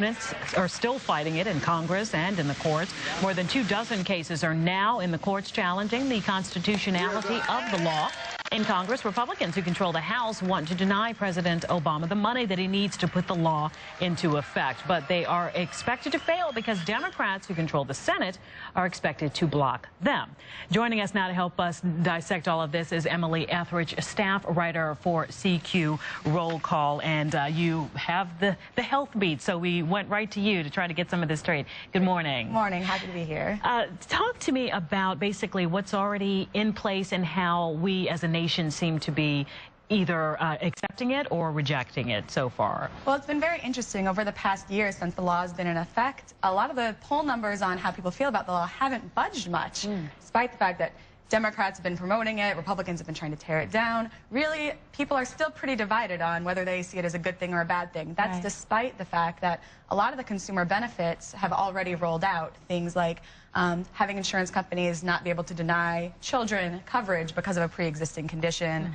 opponents are still fighting it in Congress and in the courts. More than 24 cases are now in the courts challenging the constitutionality of the law. In Congress, Republicans who control the House want to deny President Obama the money that he needs to put the law into effect. But they are expected to fail because Democrats who control the Senate are expected to block them. Joining us now to help us dissect all of this is Emily Ethridge, staff writer for CQ Roll Call. And you have the health beat, so we went right to you to try to get some of this straight. Good morning. Good morning. Happy to be here. Talk to me about basically what's already in place and how we as a nation seem to be either accepting it or rejecting it so far. Well, it's been very interesting over the past year since the law has been in effect. A lot of the poll numbers on how people feel about the law haven't budged much, despite the fact that Democrats have been promoting it, Republicans have been trying to tear it down. Really, people are still pretty divided on whether they see it as a good thing or a bad thing. That's despite the fact that a lot of the consumer benefits have already rolled out. Things like having insurance companies not be able to deny children coverage because of a pre-existing condition,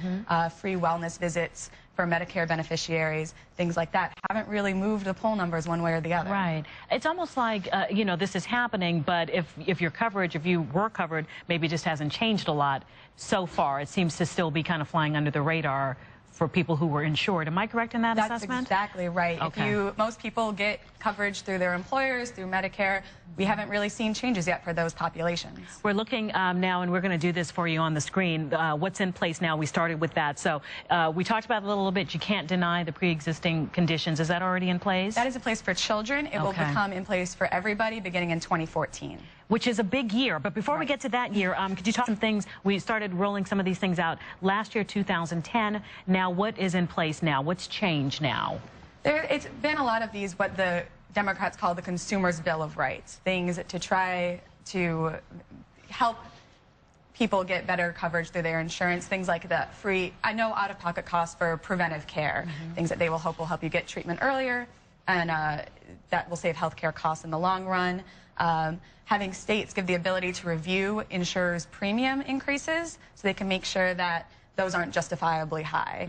free wellness visits for Medicare beneficiaries, things like that haven't really moved the poll numbers one way or the other. Right. It's almost like, you know, this is happening, but if your coverage, if you were covered, maybe just hasn't changed a lot so far. It seems to still be kind of flying under the radar for people who were insured. Am I correct in that assessment? That's exactly right. Okay. Most people get coverage through their employers, through Medicare. We haven't really seen changes yet for those populations. We're looking now, and we're going to do this for you on the screen. What's in place now? We started with that. So we talked about it a little bit. You can't deny the pre-existing conditions. Is that already in place? That is in place for children. It will become in place for everybody beginning in 2014. Which is a big year. But before we get to that year, could you talk some things? We started rolling some of these things out last year, 2010. Now, what is in place now? What's changed now? It's been a lot of these, what the Democrats call the Consumer's Bill of Rights, things to try to help people get better coverage through their insurance, things like the free, out-of-pocket costs for preventive care, things that they will hope will help you get treatment earlier, and that will save health care costs in the long run. Having states give the ability to review insurers' premium increases so they can make sure that those aren't justifiably high.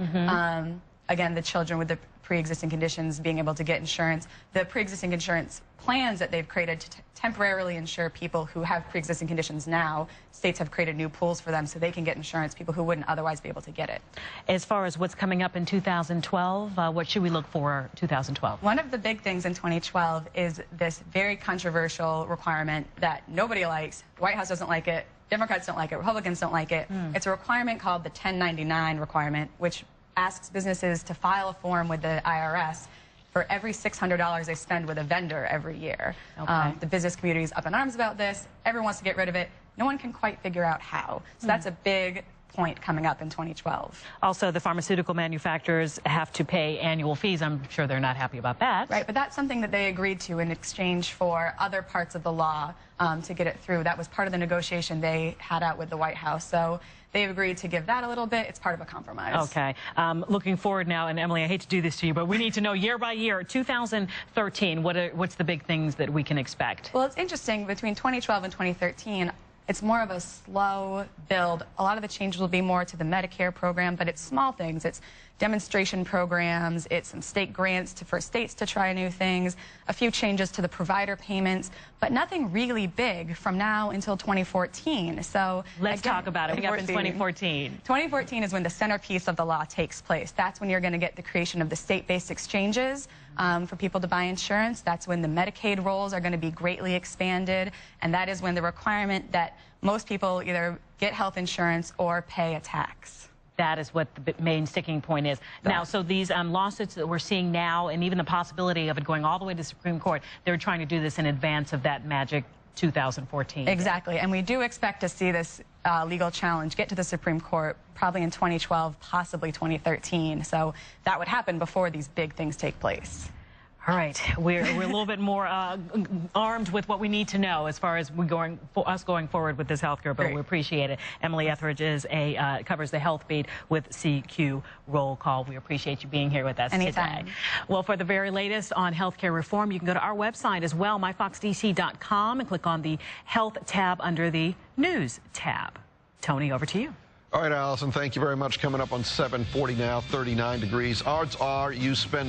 Again, the children with the pre-existing conditions being able to get insurance. The pre-existing insurance plans that they've created to temporarily insure people who have pre-existing conditions now, states have created new pools for them so they can get insurance, people who wouldn't otherwise be able to get it. As far as what's coming up in 2012, what should we look for 2012? One of the big things in 2012 is this very controversial requirement that nobody likes. The White House doesn't like it. Democrats don't like it. Republicans don't like it. It's a requirement called the 1099 requirement, which asks businesses to file a form with the IRS for every $600 they spend with a vendor every year. The business community is up in arms about this. Everyone wants to get rid of it. No one can quite figure out how. So that's a big point coming up in 2012. Also, the pharmaceutical manufacturers have to pay annual fees. I'm sure they're not happy about that. Right, but that's something that they agreed to in exchange for other parts of the law to get it through. That was part of the negotiation they had out with the White House. So they've agreed to give that a little bit. It's part of a compromise. Okay. Looking forward now, and Emily, I hate to do this to you, but we need to know year by year, 2013, what's the big things that we can expect? Well, it's interesting. Between 2012 and 2013, it's more of a slow build. A lot of the changes will be more to the Medicare program, but it's small things. It's demonstration programs, it's some state grants for states to try new things, a few changes to the provider payments, but nothing really big from now until 2014. So let's talk about it. We got in 2014. 2014 is when the centerpiece of the law takes place. That's when you're going to get the creation of the state-based exchanges for people to buy insurance. That's when the Medicaid rolls are going to be greatly expanded, and that is when the requirement that most people either get health insurance or pay a tax. That is what the main sticking point is. Now, so these lawsuits that we're seeing now, and even the possibility of it going all the way to the Supreme Court, they're trying to do this in advance of that magic 2014. Exactly, and we do expect to see this legal challenge get to the Supreme Court probably in 2012, possibly 2013. So that would happen before these big things take place. All right, we're a little bit more armed with what we need to know as far as going forward with this healthcare bill. We appreciate it. Emily Ethridge covers the health beat with CQ Roll Call. We appreciate you being here with us today. Well, for the very latest on healthcare reform, you can go to our website as well, myfoxdc.com, and click on the Health tab under the News tab. Tony, over to you. All right, Allison, thank you very much. Coming up on 7:40 now, 39 degrees. Odds are you spend